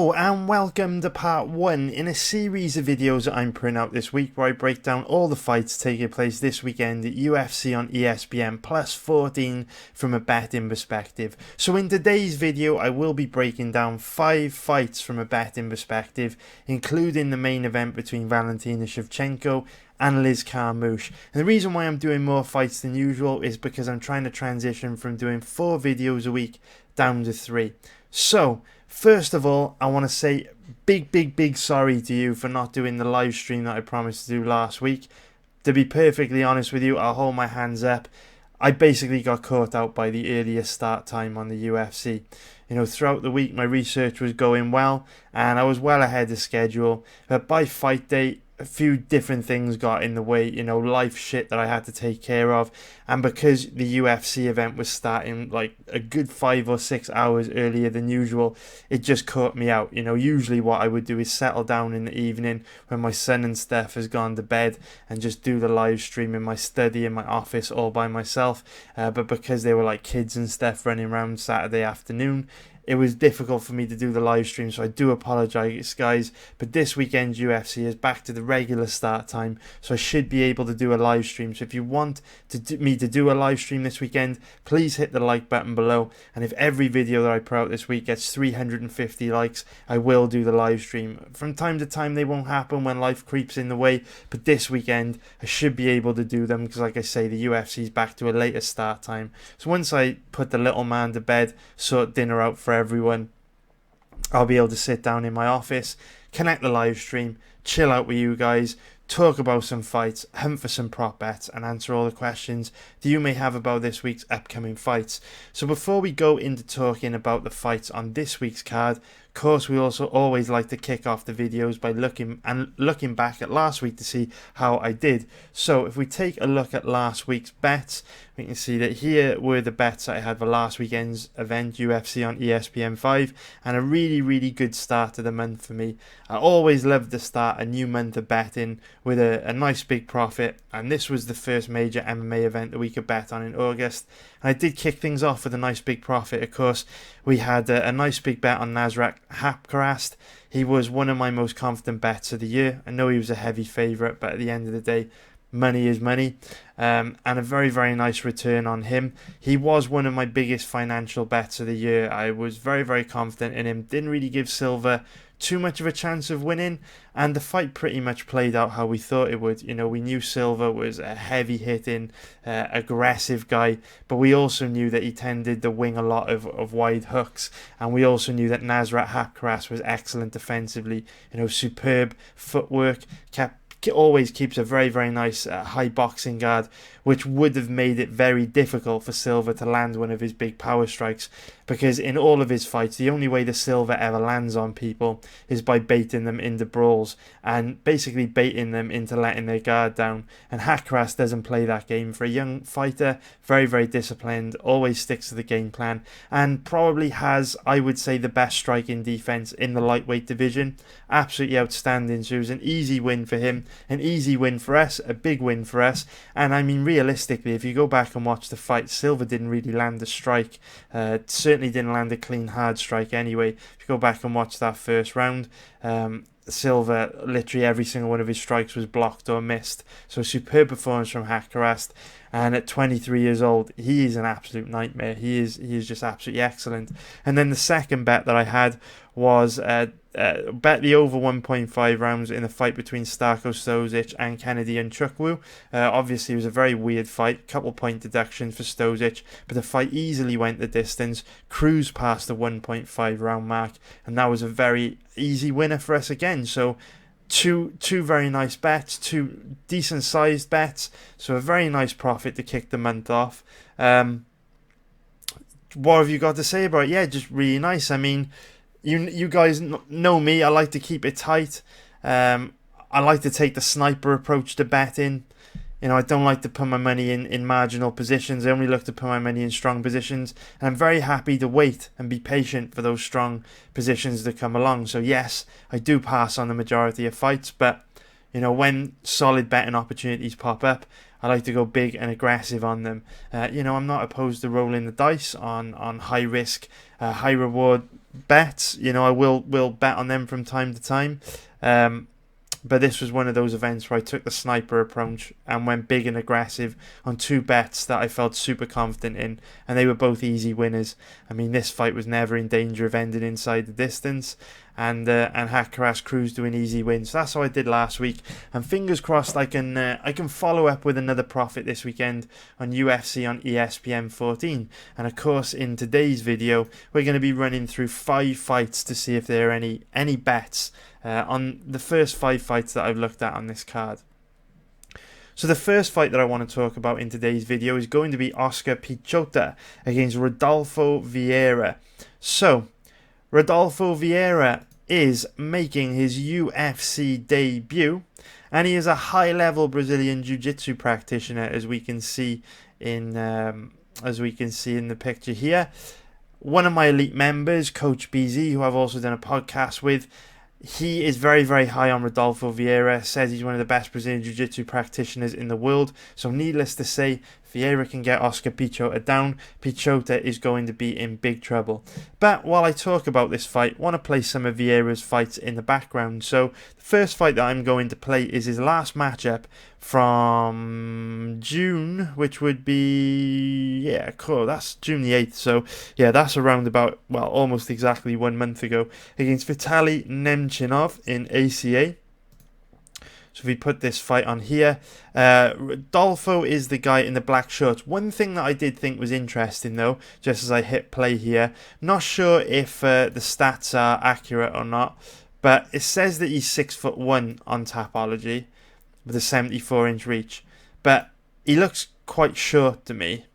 Hello and welcome to part 1 in a series of videos that I'm putting out this week where I break down all the fights taking place this weekend at UFC on ESPN plus 14 from a betting perspective. So in today's video I will be breaking down 5 fights from a betting perspective, including the main event between Valentina Shevchenko and Liz Carmouche. And the reason why I'm doing more fights than usual is because I'm trying to transition from doing 4 videos a week down to 3. So first of all, I want to say big sorry to you for not doing the live stream that I promised to do last week. To be perfectly honest with you, I'll hold my hands up. I basically got caught out by the earlier start time on the UFC. You know, throughout the week my research was going well and I was well ahead of schedule. But by fight day, a few different things got in the way, you know, life shit that I had to take care of, and because the UFC event was starting like a good 5 or 6 hours earlier than usual, it just caught me out. You know, usually what I would do is settle down in the evening when my son and Steph has gone to bed and just do the live stream in my study in my office all by myself, but because they were like kids and stuff running around Saturday afternoon, it was difficult for me to do the live stream, so I do apologise, guys. But this weekend's UFC is back to the regular start time, so I should be able to do a live stream. So if you want me to do a live stream this weekend, please hit the like button below. And if every video that I put out this week gets 350 likes, I will do the live stream. From time to time, they won't happen when life creeps in the way, but this weekend I should be able to do them because, like I say, the UFC is back to a later start time. So once I put the little man to bed, sort dinner out for everyone, I'll be able to sit down in my office, connect the live stream, chill out with you guys, talk about some fights, hunt for some prop bets, and answer all the questions that you may have about this week's upcoming fights. So before we go into talking about the fights on this week's card, of course, we also always like to kick off the videos by looking back at last week to see how I did. So if we take a look at last week's bets, we can see that here were the bets that I had for last weekend's event, UFC on ESPN 5, and a really good start to the month for me. I always love to start a new month of betting with a nice big profit, and this was the first major MMA event that we could bet on in August. And I did kick things off with a nice big profit. Of course, we had a nice big bet on Nasrat Haqparast. He was one of my most confident bets of the year. I know he was a heavy favourite, but at the end of the day, money is money, and a very nice return on him. He was one of my biggest financial bets of the year. I was very confident in him. Didn't really give Silva too much of a chance of winning, and the fight pretty much played out how we thought it would. You know, we knew Silva was a heavy hitting, aggressive guy, but we also knew that he tended to wing a lot of wide hooks, and we also knew that Nasrat Haqparast was excellent defensively. You know, superb footwork, always keeps a very nice high boxing guard, which would have made it very difficult for Silva to land one of his big power strikes, because in all of his fights the only way the Silva ever lands on people is by baiting them into brawls and basically baiting them into letting their guard down, and Haqparast doesn't play that game. For a young fighter, very disciplined, always sticks to the game plan, and probably has, I would say, the best striking defense in the lightweight division. Absolutely outstanding. So it was an easy win for him, an easy win for us, a big win for us. And I mean, realistically, if you go back and watch the fight, Silva didn't really land a strike, certainly didn't land a clean hard strike anyway. If you go back and watch that first round, Silva, literally every single one of his strikes was blocked or missed. So superb performance from Haqparast, and at 23 years old, he is an absolute nightmare. He is just absolutely excellent. And then the second bet that I had was bet the over 1.5 rounds in the fight between Starko Stosic and Kennedy Nzechukwu. Obviously, it was a very weird fight, couple point deductions for Stosic, but the fight easily went the distance, cruised past the 1.5 round mark, and that was a very easy winner for us again. So two very nice bets, two decent sized bets, so a very nice profit to kick the month off. What have you got to say about it? Yeah, just really nice. I mean, you guys know me, I like to keep it tight. I like to take the sniper approach to betting. You know, I don't like to put my money in marginal positions. I only look to put my money in strong positions. And I'm very happy to wait and be patient for those strong positions to come along. So yes, I do pass on the majority of fights, but you know, when solid betting opportunities pop up, I like to go big and aggressive on them. You know, I'm not opposed to rolling the dice on high risk, high reward bets. I will bet on them from time to time. But this was one of those events where I took the sniper approach and went big and aggressive on 2 bets that I felt super confident in, and they were both easy winners. I mean, this fight was never in danger of ending inside the distance, and Hakaras cruised to an easy win. So that's how I did last week, and fingers crossed I can follow up with another profit this weekend on UFC on ESPN 14. And of course, in today's video, we're going to be running through 5 fights to see if there are any bets on the first 5 fights that I've looked at on this card. So the first fight that I want to talk about in today's video is going to be Oscar Piechota against Rodolfo Vieira. So, Rodolfo Vieira is making his UFC debut, and he is a high-level Brazilian Jiu-Jitsu practitioner, as we can see in the picture here. One of my elite members, Coach BZ, who I've also done a podcast with, he is very, very high on Rodolfo Vieira, says he's one of the best Brazilian Jiu-Jitsu practitioners in the world. So needless to say, Vieira can get Oscar Piechota down. Piechota is going to be in big trouble. But while I talk about this fight, I want to play some of Vieira's fights in the background. So the first fight that I'm going to play is his last matchup from June, which would be, yeah, cool, that's June the 8th. So yeah, that's around about, well, almost exactly 1 month ago, against Vitaly Nemchinov in ACA. So if we put this fight on here, Rodolfo is the guy in the black shorts. One thing that I did think was interesting though, just as I hit play here, not sure if the stats are accurate or not, but it says that he's 6'1" on Tapology with a 74-inch reach, but he looks quite short to me.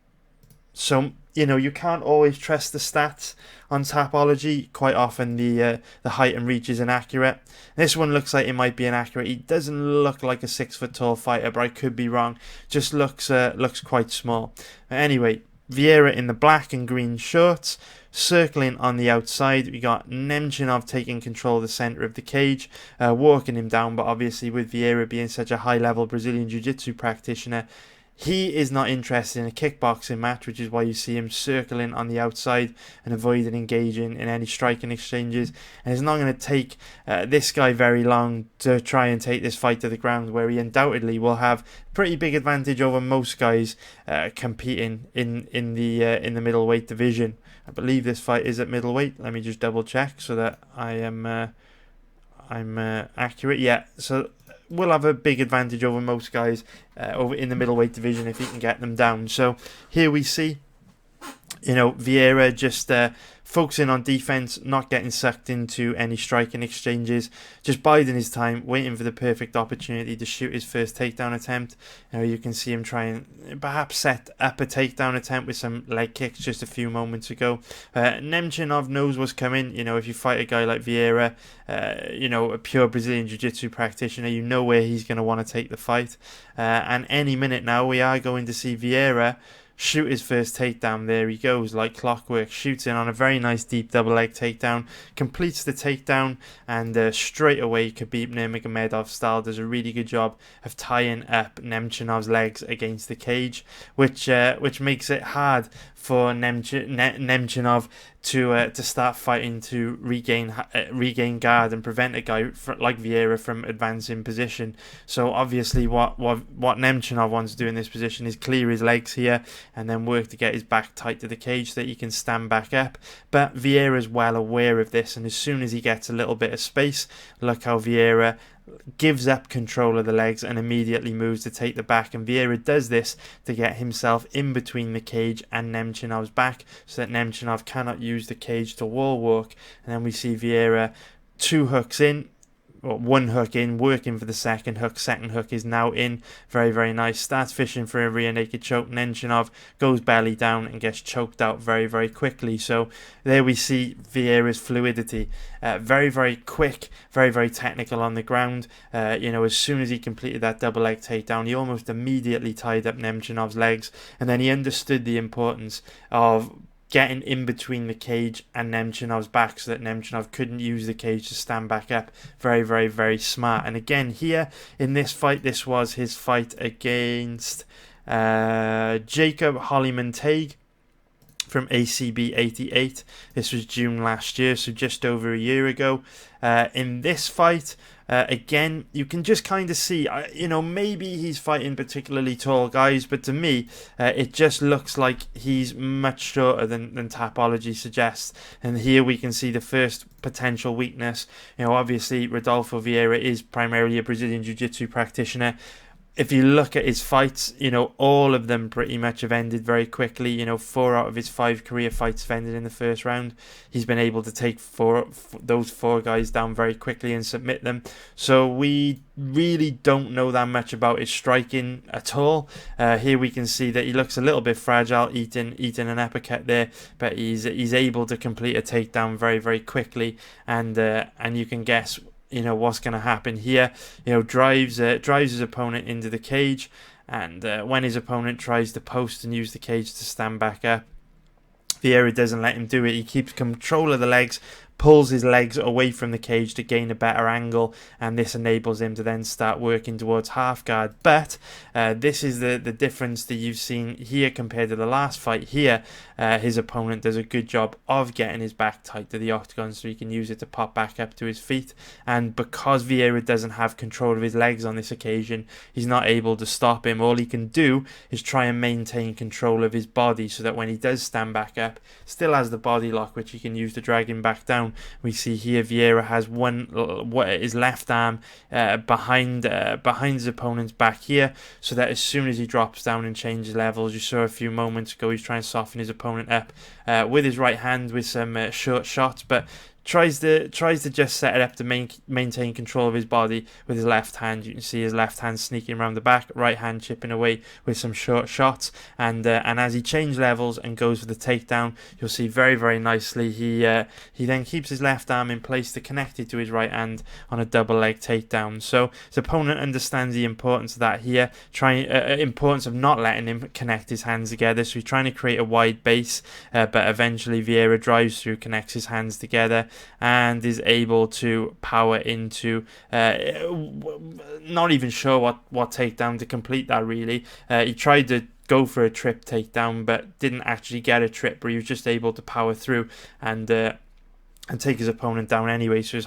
So, you can't always trust the stats on Tapology. Quite often the height and reach is inaccurate. This one looks like it might be inaccurate. He doesn't look like a 6-foot-tall fighter, but I could be wrong. Just looks quite small. Anyway, Vieira in the black and green shorts, circling on the outside. We got Nemchinov taking control of the centre of the cage, walking him down, but obviously with Vieira being such a high-level Brazilian Jiu-Jitsu practitioner, he is not interested in a kickboxing match, which is why you see him circling on the outside and avoiding engaging in any striking exchanges. And it's not going to take this guy very long to try and take this fight to the ground, where he undoubtedly will have pretty big advantage over most guys competing in the middleweight division. I believe this fight is at middleweight. Let me just double check so that I'm accurate. Yeah, so will have a big advantage over most guys over in the middleweight division if he can get them down. So here we see, Vieira just focusing on defense, not getting sucked into any striking exchanges, just biding his time, waiting for the perfect opportunity to shoot his first takedown attempt. You can see him trying perhaps set up a takedown attempt with some leg kicks just a few moments ago. Nemchinov knows what's coming. If you fight a guy like Vieira, a pure Brazilian Jiu-Jitsu practitioner, you know where he's going to want to take the fight. And any minute now, we are going to see Vieira shoot his first takedown. There he goes, like clockwork, shoots in on a very nice deep double leg takedown, completes the takedown, and straight away Khabib Nurmagomedov style does a really good job of tying up Nemchinov's legs against the cage, which makes it hard for Nemchinov to start fighting to regain guard and prevent a guy like Vieira from advancing position. So obviously what Nemchinov wants to do in this position is clear his legs here and then work to get his back tight to the cage so that he can stand back up. But Vieira's well aware of this, and as soon as he gets a little bit of space, look how Vieira gives up control of the legs and immediately moves to take the back. And Vieira does this to get himself in between the cage and Nemchinov's back so that Nemchinov cannot use the cage to wall walk. And then we see Vieira 2 hooks in, or 1 hook in, working for the second hook. Second hook is now in. Very, very nice. Starts fishing for a rear naked choke. Nemchinov goes belly down and gets choked out very, very quickly. So there we see Vieira's fluidity. Very, very quick, very, very technical on the ground. As soon as he completed that double leg takedown, he almost immediately tied up Nemchinov's legs, and then he understood the importance of getting in between the cage and Nemchinov's back so that Nemchinov couldn't use the cage to stand back up. Very, very, very smart. And again, here in this fight, this was his fight against Jacob Hollyman-Teague. from ACB 88. This was June last year, so just over a year ago. In this fight, again, you can just kind of see, maybe he's fighting particularly tall guys, but to me, it just looks like he's much shorter than Tapology suggests. And here we can see the first potential weakness. Obviously, Rodolfo Vieira is primarily a Brazilian Jiu-Jitsu practitioner. If you look at his fights, all of them pretty much have ended very quickly. 4 out of his 5 career fights have ended in the first round. He's been able to take those 4 guys down very quickly and submit them. So we really don't know that much about his striking at all. Here we can see that he looks a little bit fragile, eating an uppercut there, but he's able to complete a takedown very, very quickly, and you can guess what's going to happen here. Drives his opponent into the cage, and when his opponent tries to post and use the cage to stand back up, Vieira doesn't let him do it. He keeps control of the legs, pulls his legs away from the cage to gain a better angle, and this enables him to then start working towards half guard. But this is the difference that you've seen here compared to the last fight. Here, his opponent does a good job of getting his back tight to the octagon so he can use it to pop back up to his feet. And because Vieira doesn't have control of his legs on this occasion, he's not able to stop him. All he can do is try and maintain control of his body so that when he does stand back up, still has the body lock, which he can use to drag him back down. We see here Vieira has his left arm behind his opponent's back here, so that as soon as he drops down and changes levels, you saw a few moments ago he's trying to soften his opponent up with his right hand with some short shots, but tries to just set it up to maintain control of his body with his left hand. You can see his left hand sneaking around the back, right hand chipping away with some short shots, and as he changes levels and goes for the takedown, you'll see very, very nicely he then keeps his left arm in place to connect it to his right hand on a double leg takedown. So his opponent understands the importance of that here, importance of not letting him connect his hands together. So he's trying to create a wide base, but eventually Vieira drives through, connects his hands together, and is able to power into not even sure what takedown to complete that really. He tried to go for a trip takedown but didn't actually get a trip, but he was just able to power through and take his opponent down anyway. So it's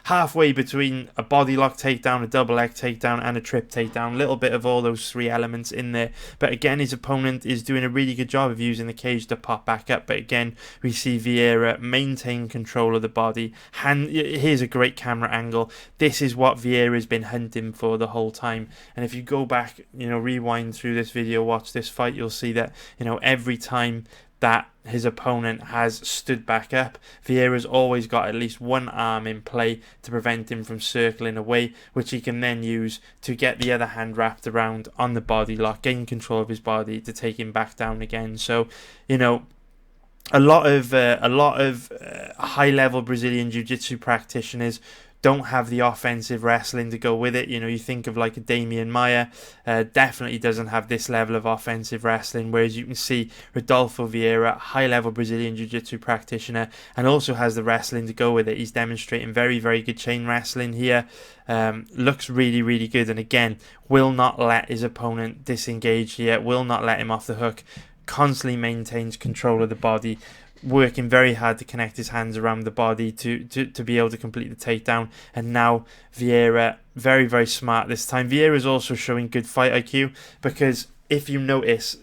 halfway between a body lock takedown, a double leg takedown, and a trip takedown. A little bit of all those 3 elements in there. But again, his opponent is doing a really good job of using the cage to pop back up. But again, we see Vieira maintain control of the body. Here's a great camera angle. This is what Vieira's been hunting for the whole time. And if you go back, rewind through this video, watch this fight, you'll see that, every time that his opponent has stood back up, Vieira's always got at least one arm in play to prevent him from circling away, which he can then use to get the other hand wrapped around on the body lock, gain control of his body to take him back down again. So, a lot of high-level Brazilian Jiu-Jitsu practitioners don't have the offensive wrestling to go with it. You think of like a Damian Maia, definitely doesn't have this level of offensive wrestling, whereas you can see Rodolfo Vieira, high-level Brazilian Jiu-Jitsu practitioner, and also has the wrestling to go with it. He's demonstrating very, very good chain wrestling here. Looks really, really good, and again, will not let his opponent disengage here, will not let him off the hook, constantly maintains control of the body, working very hard to connect his hands around the body to be able to complete the takedown. And now Vieira, very, very smart this time. Vieira is also showing good fight IQ, because if you notice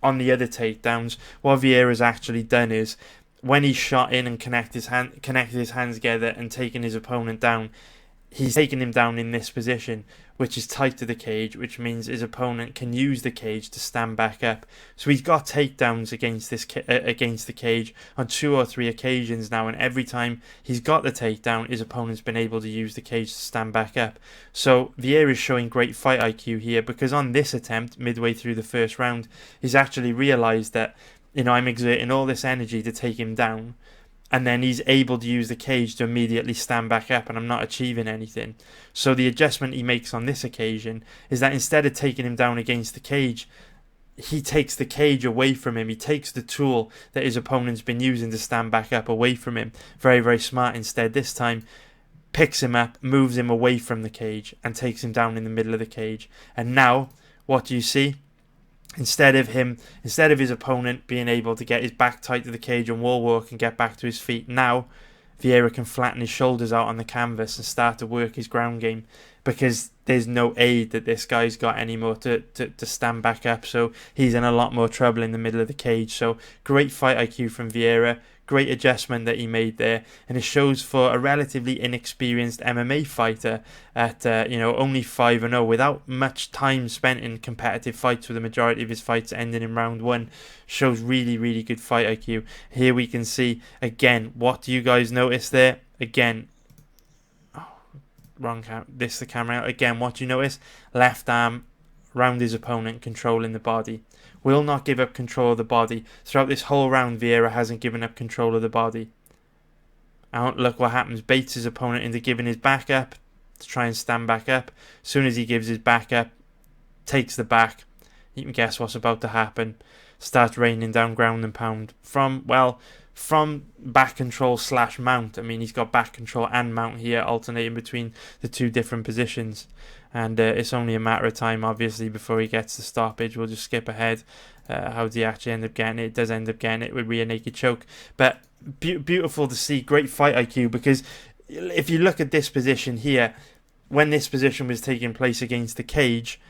on the other takedowns, what Vieira's actually done is when he shot in and connected his hands together and taken his opponent down, he's taken him down in this position, which is tight to the cage, which means his opponent can use the cage to stand back up. So he's got takedowns against the cage on 2 or 3 occasions now, and every time he's got the takedown, his opponent's been able to use the cage to stand back up. So Vieira is showing great fight IQ here, because on this attempt, midway through the first round, he's actually realised that, I'm exerting all this energy to take him down, and then he's able to use the cage to immediately stand back up, and I'm not achieving anything. So the adjustment he makes on this occasion is that instead of taking him down against the cage, he takes the cage away from him. He takes the tool that his opponent's been using to stand back up away from him. Very, very smart instead. This time, picks him up, moves him away from the cage, and takes him down in the middle of the cage. And now, what do you see? Instead of his opponent being able to get his back tight to the cage and wall walk and get back to his feet, now Vieira can flatten his shoulders out on the canvas and start to work his ground game, because there's no aid that this guy's got anymore to stand back up. So he's in a lot more trouble in the middle of the cage. So great fight IQ from Vieira. Great adjustment that he made there, and it shows for a relatively inexperienced MMA fighter at only 5-0, without much time spent in competitive fights, with the majority of his fights ending in round 1. Shows really, really good fight IQ. Here we can see again. What do you guys notice there? Again, this the camera again. What do you notice? Left arm round his opponent, controlling the body. Will not give up control of the body. Throughout this whole round, Vieira hasn't given up control of the body. And look what happens. Baits his opponent into giving his back up to try and stand back up. As soon as he gives his back up, takes the back, you can guess what's about to happen. Starts raining down ground and pound from back control / mount. I mean, he's got back control and mount here, alternating between the two different positions. And it's only a matter of time, obviously, before he gets the stoppage. We'll just skip ahead. How does he actually end up getting it? It does end up getting it with rear naked choke. But beautiful to see. Great fight IQ, because if you look at this position here, when this position was taking place against the cage,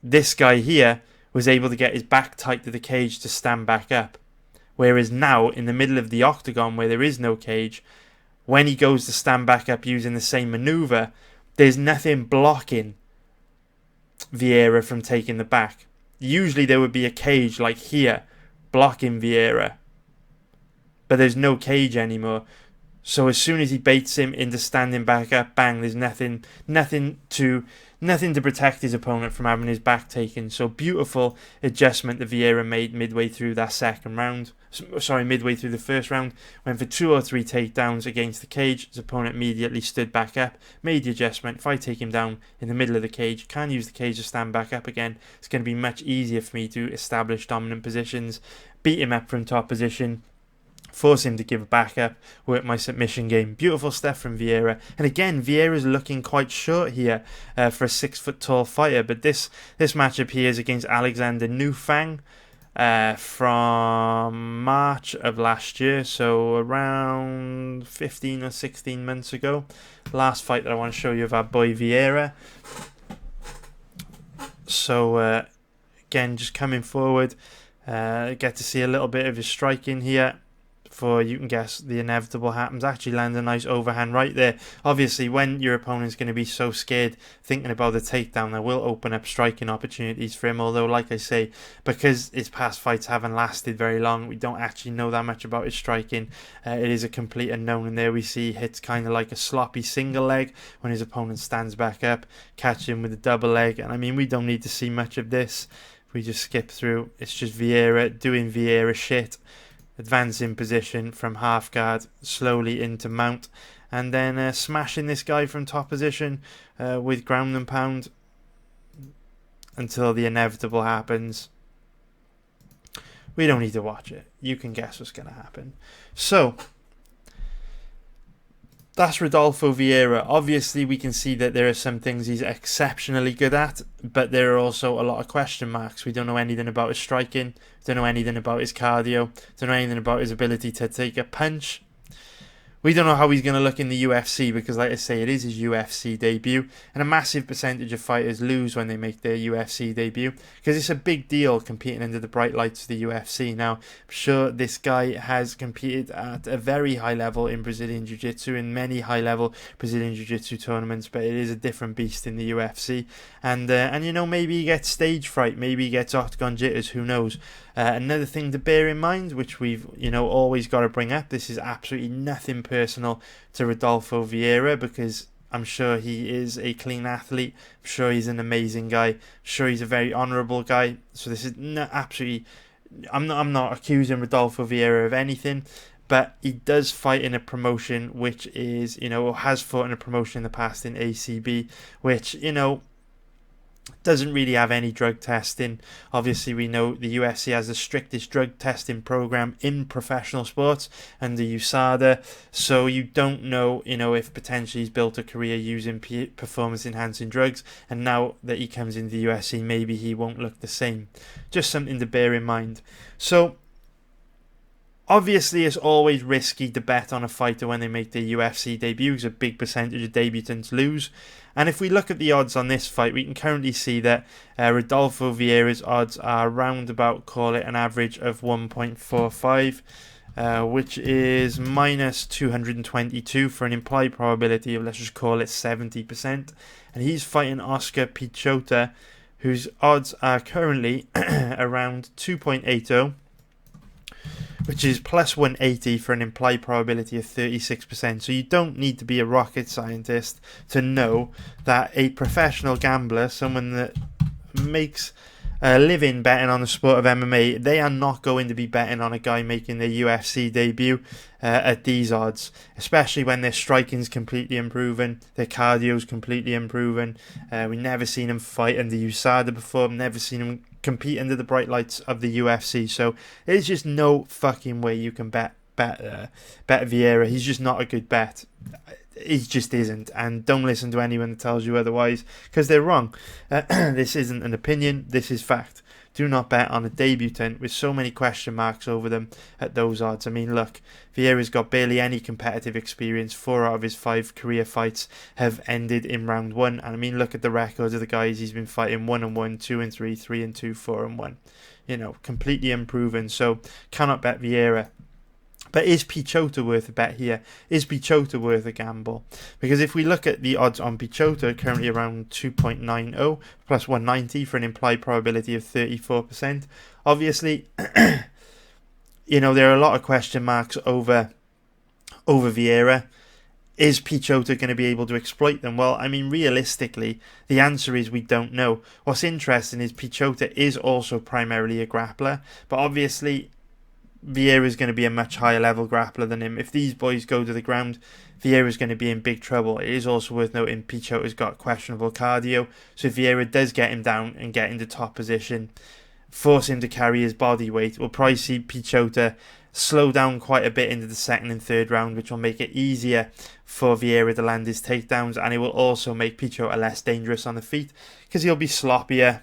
this guy here was able to get his back tight to the cage to stand back up. Whereas now, in the middle of the octagon where there is no cage, when he goes to stand back up using the same maneuver, there's nothing blocking Vieira from taking the back. Usually there would be a cage like here blocking Vieira, but there's no cage anymore. So as soon as he baits him into standing back up, bang, there's nothing to protect his opponent from having his back taken. So beautiful adjustment that Vieira made midway through that midway through the first round. Went for 2 or 3 takedowns against the cage. His opponent immediately stood back up, made the adjustment. If I take him down in the middle of the cage, can use the cage to stand back up again, it's going to be much easier for me to establish dominant positions, beat him up from top position, force him to give a back up, work my submission game. Beautiful stuff from Vieira. And again, Vieira's looking quite short here for a 6-foot-tall fighter. But this matchup here is against Alexander Newfang from March of last year. So around 15 or 16 months ago. Last fight that I want to show you of our boy Vieira. So again, just coming forward. Get to see a little bit of his striking here. For you can guess the inevitable happens. Actually land a nice overhand right there. Obviously, when your opponent's going to be so scared thinking about the takedown, that will open up striking opportunities for him. Although, like I say, because his past fights haven't lasted very long, we don't actually know that much about his striking. It is a complete unknown. And there we see he hits kind of like a sloppy single leg when his opponent stands back up, catch him with a double leg. And I mean, we don't need to see much of this. We just skip through. It's just Vieira doing Vieira shit. Advance in position from half guard slowly into mount, and then smashing this guy from top position with ground and pound until the inevitable happens. We don't need to watch it. You can guess what's going to happen. So that's Rodolfo Vieira. Obviously, we can see that there are some things he's exceptionally good at, but there are also a lot of question marks. We don't know anything about his striking, don't know anything about his cardio, don't know anything about his ability to take a punch. We don't know how he's going to look in the UFC because, like I say, it is his UFC debut. And a massive percentage of fighters lose when they make their UFC debut because it's a big deal competing under the bright lights of the UFC. Now, I'm sure this guy has competed at a very high level in Brazilian Jiu-Jitsu, in many high-level Brazilian Jiu-Jitsu tournaments, but it is a different beast in the UFC. And you know, maybe he gets stage fright, maybe he gets octagon jitters, who knows. Another thing to bear in mind, which we've always got to bring up, this is absolutely nothing personal to Rodolfo Vieira because I'm sure he is a clean athlete. I'm sure he's an amazing guy. I'm sure he's a very honourable guy. So this is absolutely. I'm not accusing Rodolfo Vieira of anything, but he does fight in a promotion which is or has fought in a promotion in the past in ACB, which Doesn't really have any drug testing. Obviously, we know the UFC has the strictest drug testing program in professional sports under USADA, so you don't know, if potentially he's built a career using performance-enhancing drugs, and now that he comes into the UFC, maybe he won't look the same. Just something to bear in mind. So, obviously, it's always risky to bet on a fighter when they make their UFC debut, because a big percentage of debutants lose. And if we look at the odds on this fight, we can currently see that Rodolfo Vieira's odds are around about, call it an average of 1.45, which is minus 222 for an implied probability of, let's just call it 70%. And he's fighting Oscar Piechota, whose odds are currently around 2.80. which is plus 180 for an implied probability of 36%. So you don't need to be a rocket scientist to know that a professional gambler, someone that makes a living betting on the sport of MMA, they are not going to be betting on a guy making their UFC debut at these odds, especially when their striking's completely improving, their cardio's completely improving. We've never seen him fight under USADA before, never seen him compete under the bright lights of the UFC, so there's just no fucking way you can bet Vieira. He's just not a good bet. He just isn't, and don't listen to anyone that tells you otherwise, because they're wrong. This isn't an opinion, this is fact. Do not bet on a debutant with so many question marks over them at those odds. I mean, look, Vieira's got barely any competitive experience. 4 out of his 5 career fights have ended in round 1. And I mean, look at the records of the guys he's been fighting: 1-1, 2-3, 3-2, 4-1. Completely unproven. So cannot bet Vieira. But is Piechota worth a bet here? Is Piechota worth a gamble? Because if we look at the odds on Piechota, currently around 2.90, plus 190 for an implied probability of 34%. Obviously, there are a lot of question marks over Vieira. Is Piechota going to be able to exploit them? Well, I mean, realistically, the answer is we don't know. What's interesting is Piechota is also primarily a grappler, but obviously Vieira is going to be a much higher level grappler than him. If these boys go to the ground, Vieira is going to be in big trouble. It is also worth noting Piechota's got questionable cardio, so if Vieira does get him down and get into top position, force him to carry his body weight, we'll probably see Piechota slow down quite a bit into the second and third round, which will make it easier for Vieira to land his takedowns, and it will also make Piechota less dangerous on the feet because he'll be sloppier,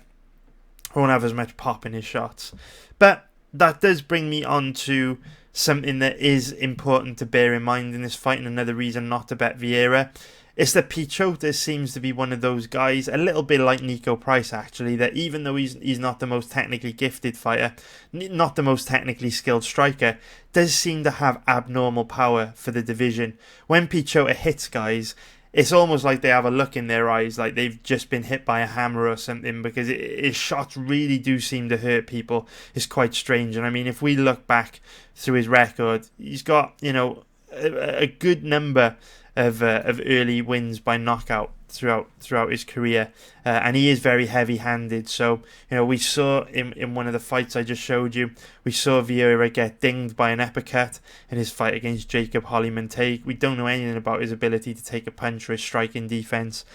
won't have as much pop in his shots. But that does bring me on to something that is important to bear in mind in this fight, and another reason not to bet Vieira. It's that Piechota seems to be one of those guys, a little bit like Nico Price actually, that even though he's not the most technically gifted fighter, not the most technically skilled striker, does seem to have abnormal power for the division. When Piechota hits guys, it's almost like they have a look in their eyes, like they've just been hit by a hammer or something, because his shots really do seem to hurt people. It's quite strange. And I mean, if we look back through his record, he's got, a good number of early wins by knockout throughout his career, and he is very heavy-handed. So we saw in one of the fights I just showed you, we saw Vieira get dinged by an uppercut in his fight against Jacob Hollyman-Tate. We don't know anything about his ability to take a punch or his striking defense,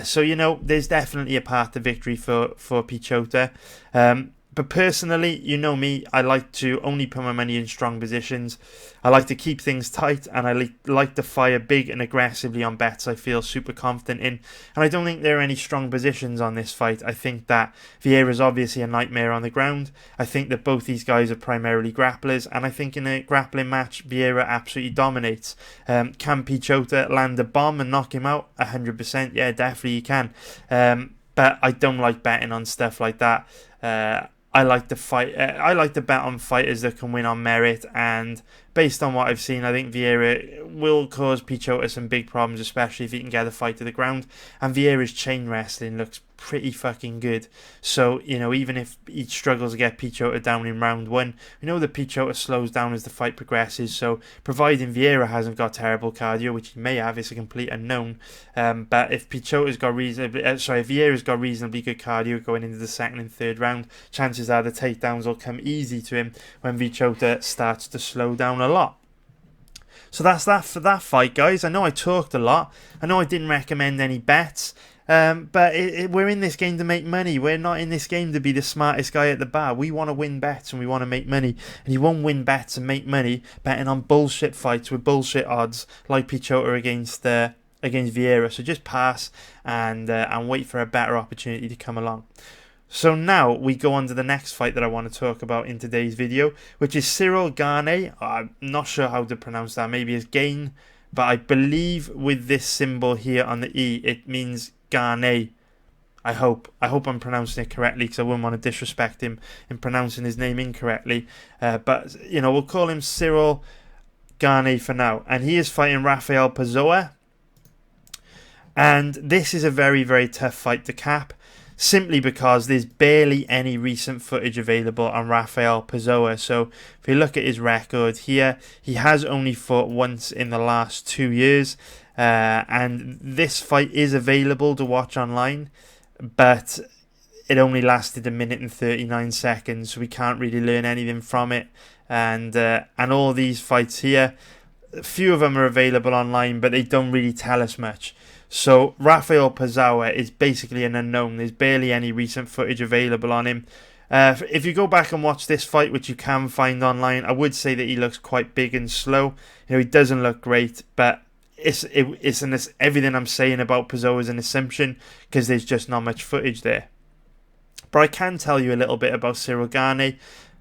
so there's definitely a path to victory for Piechota. But personally, you know me, I like to only put my money in strong positions. I like to keep things tight, and I like to fire big and aggressively on bets I feel super confident in. And I don't think there are any strong positions on this fight. I think that Vieira is obviously a nightmare on the ground. I think that both these guys are primarily grapplers, and I think in a grappling match, Vieira absolutely dominates. Can Piechota land a bomb and knock him out? 100%, yeah, definitely he can. But I don't like betting on stuff like that. I like to fight. I like to bet on fighters that can win on merit, and based on what I've seen, I think Vieira will cause Piechota some big problems, especially if he can get the fight to the ground. And Vieira's chain wrestling looks pretty fucking good. So even if he struggles to get Piechota down in round 1, we know that Piechota slows down as the fight progresses. So providing Vieira hasn't got terrible cardio, which he may have, it's a complete unknown. But if Vieira's got reasonably good cardio going into the second and third round, chances are the takedowns will come easy to him when Piechota starts to slow down a lot. So that's that for that fight, guys. I know I talked a lot. I know I didn't recommend any bets. But we're in this game to make money. We're not in this game to be the smartest guy at the bar. We want to win bets and we want to make money. And you won't win bets and make money betting on bullshit fights with bullshit odds like Piechota against Vieira. So just pass and wait for a better opportunity to come along. So now we go on to the next fight that I want to talk about in today's video, which is Cyril Gane. I'm not sure how to pronounce that. Maybe it's Gane, but I believe with this symbol here on the E, it means Gane. I hope I'm pronouncing it correctly, because I wouldn't want to disrespect him in pronouncing his name incorrectly. But we'll call him Cyril Gane for now, and he is fighting Rafael Pessoa. And this is a very, very tough fight to cap, simply because there's barely any recent footage available on Rafael Pessoa. So if you look at his record here, he has only fought once in the last 2 years. And this fight is available to watch online, but it only lasted 1 minute and 39 seconds, so we can't really learn anything from it. And all these fights here, a few of them are available online, but they don't really tell us much. So Rafael Pessoa is basically an unknown. There's barely any recent footage available on him. If you go back and watch this fight, which you can find online, I would say that he looks quite big and slow. He doesn't look great, but everything I'm saying about Pessoa is an assumption, because there's just not much footage there. But I can tell you a little bit about Cyril Gane,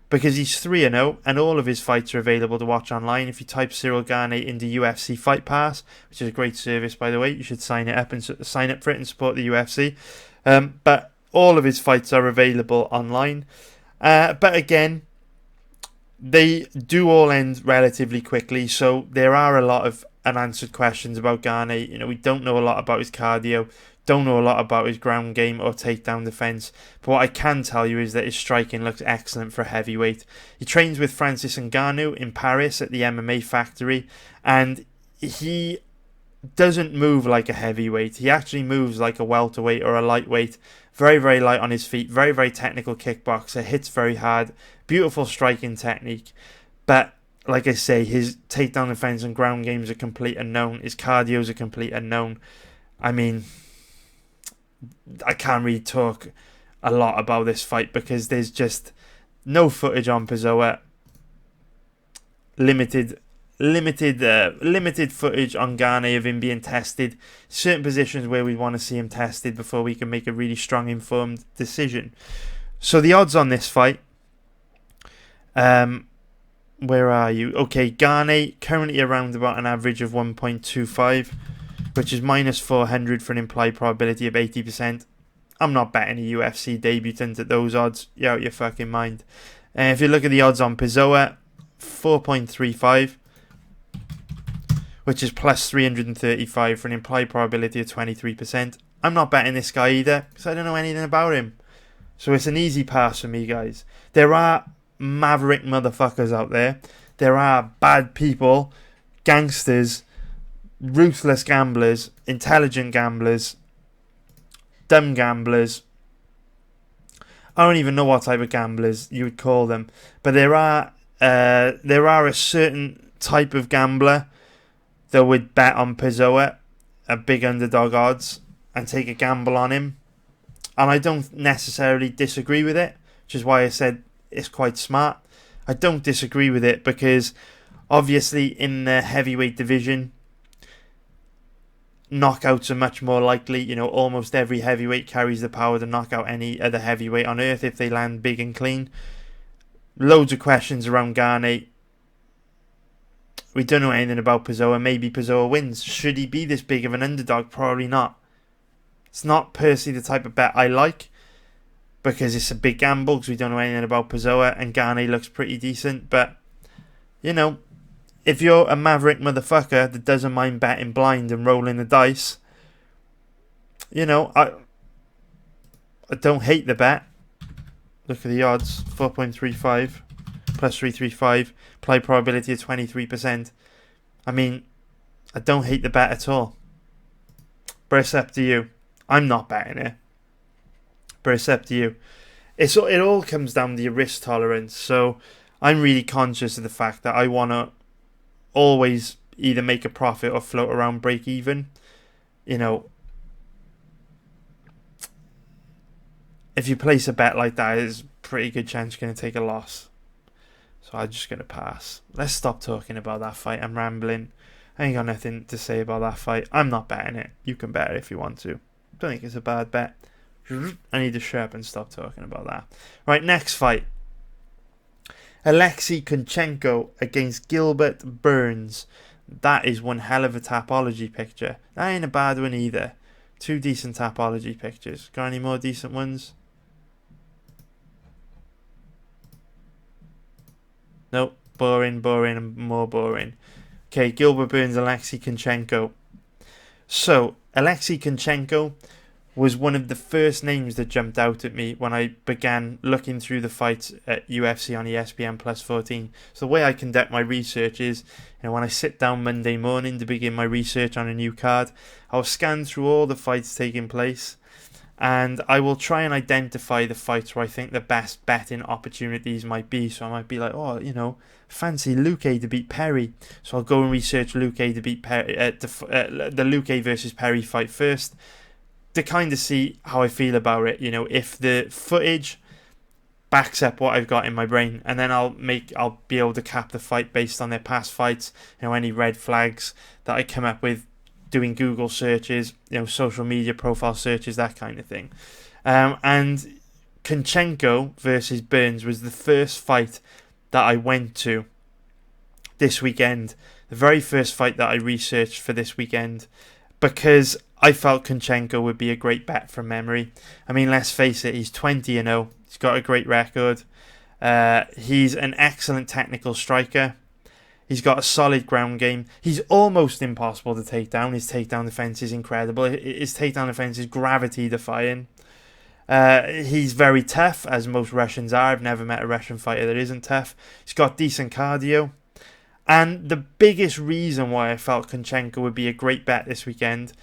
because he's 3-0 and all of his fights are available to watch online. If you type Cyril Gane into UFC Fight Pass, which is a great service by the way, you should sign up for it and support the UFC. But all of his fights are available online. But again, they do all end relatively quickly, so there are a lot of unanswered questions about Gane. We don't know a lot about his cardio, don't know a lot about his ground game or takedown defense, but what I can tell you is that his striking looks excellent for a heavyweight. He trains with Francis Ngannou in Paris at the MMA Factory, and he doesn't move like a heavyweight. He actually moves like a welterweight or a lightweight. Very, very light on his feet, very, very technical kickboxer, hits very hard, beautiful striking technique. But like I say, his takedown defense and ground game is a complete unknown. His cardio is a complete unknown. I mean, I can't really talk a lot about this fight because there's just no footage on Pessoa. Limited footage on Gane of him being tested. Certain positions where we want to see him tested before we can make a really strong, informed decision. So the odds on this fight, where are you? Okay, Gane currently around about an average of 1.25, which is minus 400 for an implied probability of 80%. I'm not betting a UFC debutant at those odds. You're out your fucking mind. And if you look at the odds on Pessoa, 4.35, which is plus 335 for an implied probability of 23%. I'm not betting this guy either, because I don't know anything about him. So it's an easy pass for me, guys. There are maverick motherfuckers out there. There are bad people, gangsters, ruthless gamblers, intelligent gamblers, dumb gamblers. I don't even know what type of gamblers you would call them, but there are a certain type of gambler that would bet on Pessoa at big underdog odds and take a gamble on him, and I don't necessarily disagree with it, which is why I said it's quite smart. I don't disagree with it because obviously in the heavyweight division, knockouts are much more likely. Almost every heavyweight carries the power to knock out any other heavyweight on earth if they land big and clean. Loads of questions around Gane. We don't know anything about Pessoa. Maybe Pessoa wins. Should he be this big of an underdog? Probably not. It's not personally the type of bet I like, because it's a big gamble, because we don't know anything about Pessoa, and Gane looks pretty decent. But, if you're a maverick motherfucker that doesn't mind betting blind and rolling the dice, I don't hate the bet. Look at the odds, 4.35 plus 335, play probability of 23%. I mean, I don't hate the bet at all. But it's up to you. I'm not betting it. But it's up to you. It all comes down to your risk tolerance. So I'm really conscious of the fact that I want to always either make a profit or float around break even. if you place a bet like that, there's a pretty good chance you're going to take a loss. So I'm just going to pass. Let's stop talking about that fight. I'm rambling. I ain't got nothing to say about that fight. I'm not betting it. You can bet it if you want to. Don't think it's a bad bet. I need to shut up and stop talking about that. Right, next fight. Alexei Kunchenko against Gilbert Burns. That is one hell of a Tapology picture. That ain't a bad one either. 2 decent Tapology pictures. Got any more decent ones? Nope. Boring, and more boring. Okay, Gilbert Burns, Alexei Kunchenko. So, Alexei Kunchenko was one of the first names that jumped out at me when I began looking through the fights at UFC on ESPN Plus 14. So the way I conduct my research is, when I sit down Monday morning to begin my research on a new card, I'll scan through all the fights taking place, and I will try and identify the fights where I think the best betting opportunities might be. So I might be like, fancy Luque to beat Perry. So I'll go and research Luque to beat Perry, the Luque versus Perry fight first, to kind of see how I feel about it, if the footage backs up what I've got in my brain, and then I'll be able to cap the fight based on their past fights, any red flags that I come up with doing Google searches, social media profile searches, that kind of thing. And Kunchenko versus Burns was the first fight that I went to this weekend, the very first fight that I researched for this weekend, because I felt Kunchenko would be a great bet from memory. I mean, let's face it, he's 20-0. He's got a great record. He's an excellent technical striker. He's got a solid ground game. He's almost impossible to take down. His takedown defense is incredible. His takedown defense is gravity-defying. He's very tough, as most Russians are. I've never met a Russian fighter that isn't tough. He's got decent cardio. And the biggest reason why I felt Kunchenko would be a great bet this weekend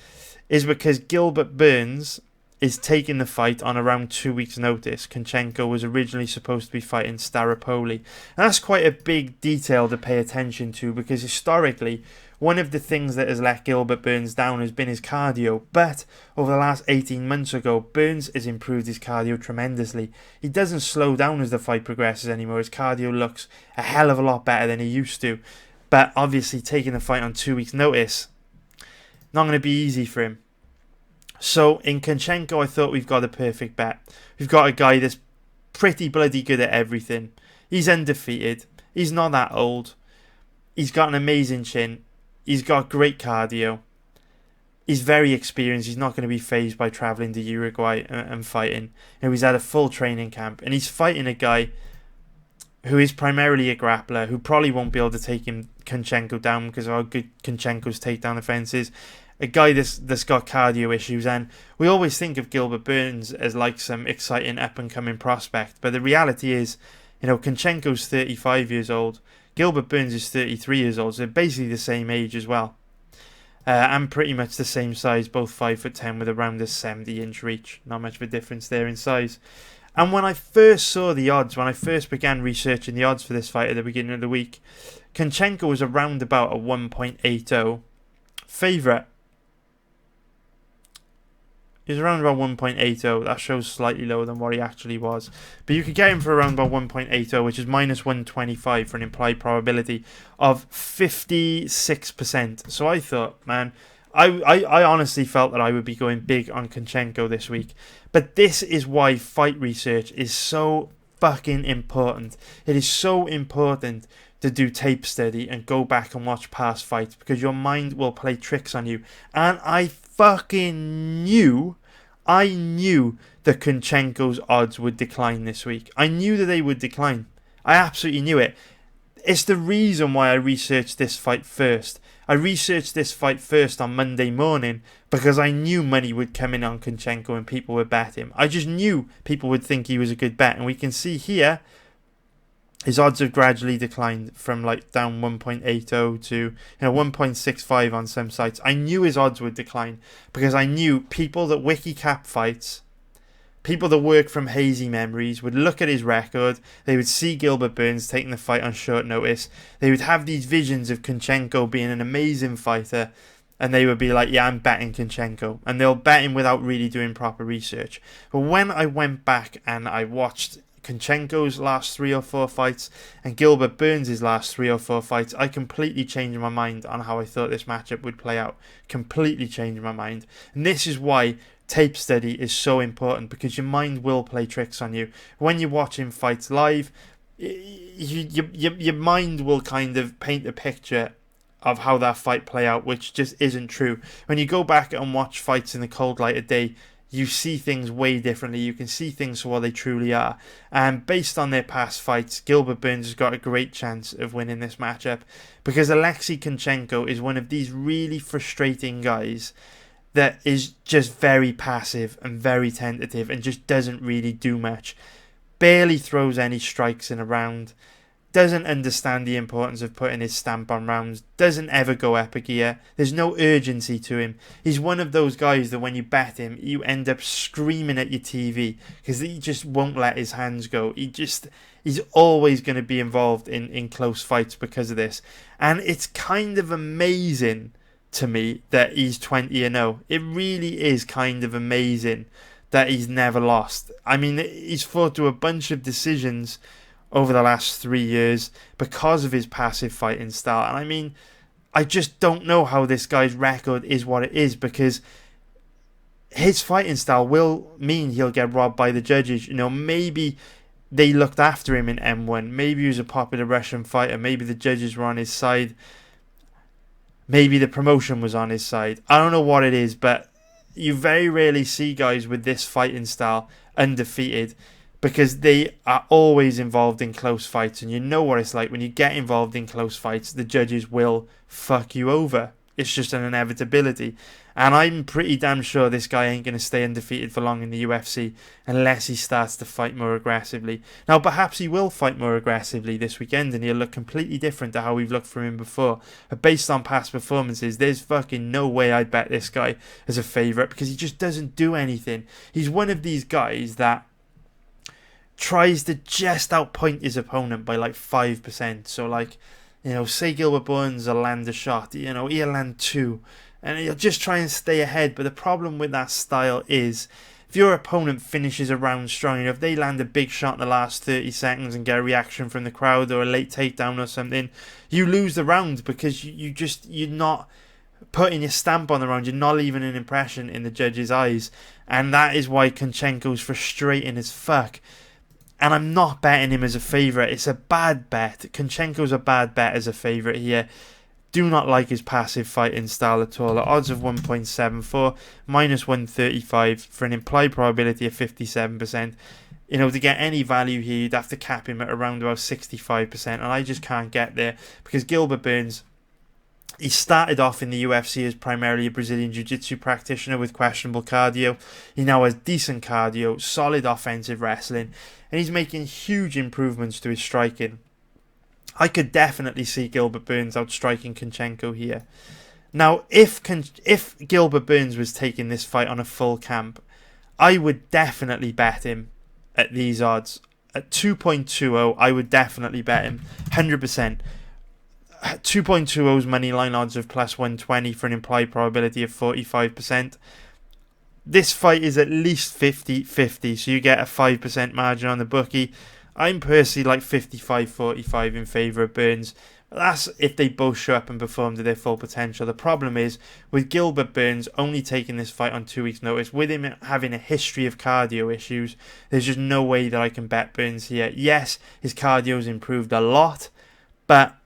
is because Gilbert Burns is taking the fight on around 2 weeks' notice. Kunchenko was originally supposed to be fighting Staropoli. And that's quite a big detail to pay attention to, because historically, one of the things that has let Gilbert Burns down has been his cardio. But over the last 18 months ago, Burns has improved his cardio tremendously. He doesn't slow down as the fight progresses anymore. His cardio looks a hell of a lot better than he used to. But obviously, taking the fight on 2 weeks' notice, not going to be easy for him. So in Kunchenko, I thought we've got a perfect bet. We've got a guy that's pretty bloody good at everything. He's undefeated. He's not that old. He's got an amazing chin. He's got great cardio. He's very experienced. He's not going to be fazed by travelling to Uruguay and fighting. He's had a full training camp. And he's fighting a guy who is primarily a grappler, who probably won't be able to take Kunchenko down because of how good Kunchenko's takedown defense is. A guy that's got cardio issues, and we always think of Gilbert Burns as like some exciting up-and-coming prospect, but the reality is, Kunchenko's 35 years old, Gilbert Burns is 33 years old, so they're basically the same age as well. And pretty much the same size, both 5'10", with around a 70-inch reach. Not much of a difference there in size. And when I first saw the odds, when I first began researching the odds for this fight at the beginning of the week, Kunchenko was around about a 1.80 favourite. He was around about 1.80. That shows slightly lower than what he actually was. But you could get him for around about 1.80, which is minus 125 for an implied probability of 56%. So I thought, man, I honestly felt that I would be going big on Kunchenko this week. But this is why fight research is so fucking important. It is so important to do tape study and go back and watch past fights, because your mind will play tricks on you. And I fucking knew that Kunchenko's odds would decline this week. I knew that they would decline. I absolutely knew it. It's the reason why I researched this fight first. I researched this fight first on Monday morning because I knew money would come in on Kunchenko and people would bet him. I just knew people would think he was a good bet. And we can see here, his odds have gradually declined from down 1.80 to 1.65 on some sites. I knew his odds would decline because I knew people that wiki cap fights, people that work from hazy memories, would look at his record. They would see Gilbert Burns taking the fight on short notice. They would have these visions of Kunchenko being an amazing fighter, and they would be like, yeah, I'm betting Kunchenko, and they'll bet him without really doing proper research. But when I went back and I watched Kunchenko's last 3 or 4 fights and Gilbert Burns' last 3 or 4 fights, I completely changed my mind on how I thought this matchup would play out. Completely changed my mind. And this is why tape study is so important, because your mind will play tricks on you. When you're watching fights live, your mind will kind of paint a picture of how that fight play out, which just isn't true. When you go back and watch fights in the cold light of day, you see things way differently. You can see things for what they truly are. And based on their past fights, Gilbert Burns has got a great chance of winning this matchup, because Alexei Kunchenko is one of these really frustrating guys that is just very passive and very tentative and just doesn't really do much. Barely throws any strikes in a round. Doesn't understand the importance of putting his stamp on rounds, doesn't ever go up a gear, there's no urgency to him. He's one of those guys that when you bet him, you end up screaming at your TV because he just won't let his hands go. He's always going to be involved in close fights because of this. And it's kind of amazing to me that he's 20-0. It really is kind of amazing that he's never lost. I mean, he's fought to a bunch of decisions over the last 3 years because of his passive fighting style. And I mean, I just don't know how this guy's record is what it is, because his fighting style will mean he'll get robbed by the judges. You know, maybe they looked after him in M1. Maybe he was a popular Russian fighter. Maybe the judges were on his side. Maybe the promotion was on his side. I don't know what it is, but you very rarely see guys with this fighting style undefeated, because they are always involved in close fights, and you know what it's like when you get involved in close fights, the judges will fuck you over. It's just an inevitability. And I'm pretty damn sure this guy ain't going to stay undefeated for long in the UFC unless he starts to fight more aggressively. Now, perhaps he will fight more aggressively this weekend and he'll look completely different to how we've looked from him before. But based on past performances, there's fucking no way I'd bet this guy as a favourite, because he just doesn't do anything. He's one of these guys that tries to just outpoint his opponent by like 5%. So like, you know, say Gilbert Burns will land a shot, you know, he'll land 2, and he'll just try and stay ahead. But the problem with that style is, if your opponent finishes a round strong, you know, if they land a big shot in the last 30 seconds and get a reaction from the crowd or a late takedown or something, you lose the round, because you're not putting your stamp on the round, you're not leaving an impression in the judge's eyes. And that is why Kunchenko's frustrating as fuck. And I'm not betting him as a favourite. It's a bad bet. Kunchenko's a bad bet as a favourite here. Do not like his passive fighting style at all. At odds of 1.74, minus 135 for an implied probability of 57%. You know, to get any value here, you'd have to cap him at around about 65%. And I just can't get there, because Gilbert Burns, he started off in the UFC as primarily a Brazilian Jiu-Jitsu practitioner with questionable cardio. He now has decent cardio, solid offensive wrestling, and he's making huge improvements to his striking. I could definitely see Gilbert Burns outstriking Kunchenko here. Now, if Gilbert Burns was taking this fight on a full camp, I would definitely bet him at these odds. At 2.20, I would definitely bet him 100%. 2.20's money line odds of plus 120 for an implied probability of 45%. This fight is at least 50-50, so you get a 5% margin on the bookie. I'm personally like 55-45 in favour of Burns. That's if they both show up and perform to their full potential. The problem is, with Gilbert Burns only taking this fight on 2 weeks' notice, with him having a history of cardio issues, there's just no way that I can bet Burns here. Yes, his cardio's improved a lot, but,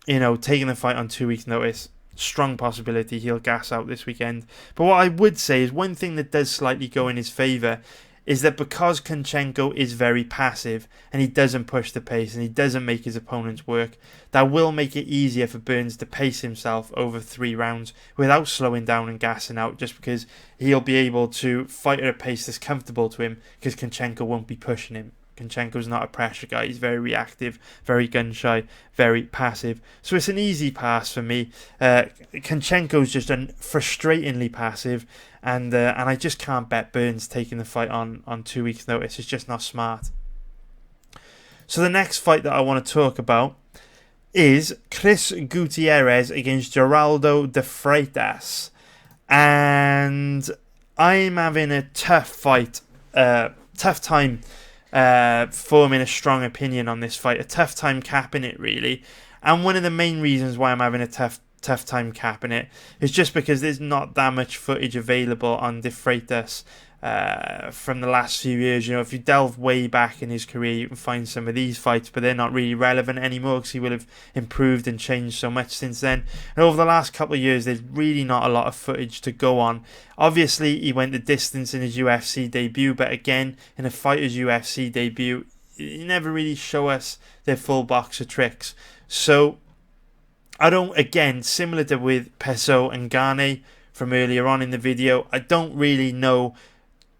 you know, taking the fight on 2 weeks' notice, strong possibility he'll gas out this weekend. But what I would say is, one thing that does slightly go in his favour is that because Kunchenko is very passive and he doesn't push the pace and he doesn't make his opponents work, that will make it easier for Burns to pace himself over 3 rounds without slowing down and gassing out, just because he'll be able to fight at a pace that's comfortable to him, because Kunchenko won't be pushing him. Kunchenko's not a pressure guy. He's very reactive, very gun-shy, very passive. So it's an easy pass for me. Kunchenko's just frustratingly passive, and I just can't bet Burns taking the fight on 2 weeks' notice. It's just not smart. So the next fight that I want to talk about is Chris Gutierrez against Geraldo de Freitas. And I'm having a tough time forming a strong opinion on this fight, a tough time capping it, really. And one of the main reasons why I'm having a tough time capping it is just because there's not that much footage available on De Freitas from the last few years. You know, if you delve way back in his career, you can find some of these fights, but they're not really relevant anymore because he will have improved and changed so much since then. And over the last couple of years, there's really not a lot of footage to go on. Obviously, he went the distance in his UFC debut, but again, in a fighter's UFC debut, he never really show us their full box of tricks. So I don't, again, similar to with Pessoa and Gane from earlier on in the video, I don't really know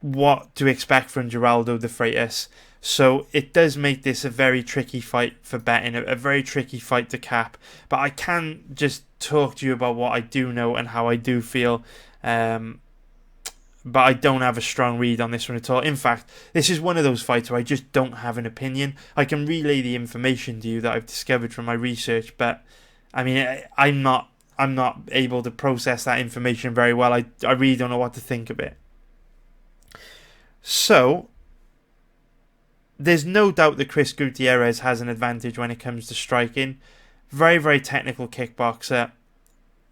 what to expect from Geraldo de Freitas. So it does make this a very tricky fight for betting, a very tricky fight to cap. But I can just talk to you about what I do know and how I do feel. But I don't have a strong read on this one at all. In fact, this is one of those fights where I just don't have an opinion. I can relay the information to you that I've discovered from my research, but I mean, I'm not able to process that information very well. I really don't know what to think of it. So, there's no doubt that Chris Gutierrez has an advantage when it comes to striking. Very, very technical kickboxer.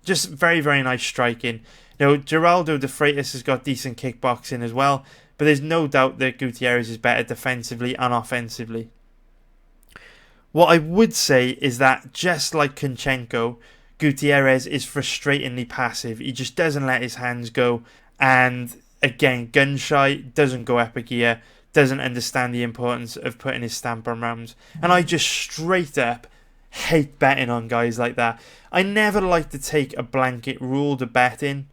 Just very, very nice striking. You know, Geraldo de Freitas has got decent kickboxing as well, but there's no doubt that Gutierrez is better defensively and offensively. What I would say is that, just like Kunchenko, Gutierrez is frustratingly passive. He just doesn't let his hands go, and again, gun shy, doesn't go up a gear, doesn't understand the importance of putting his stamp on rounds. And I just straight up hate betting on guys like that. I never like to take a blanket rule to betting,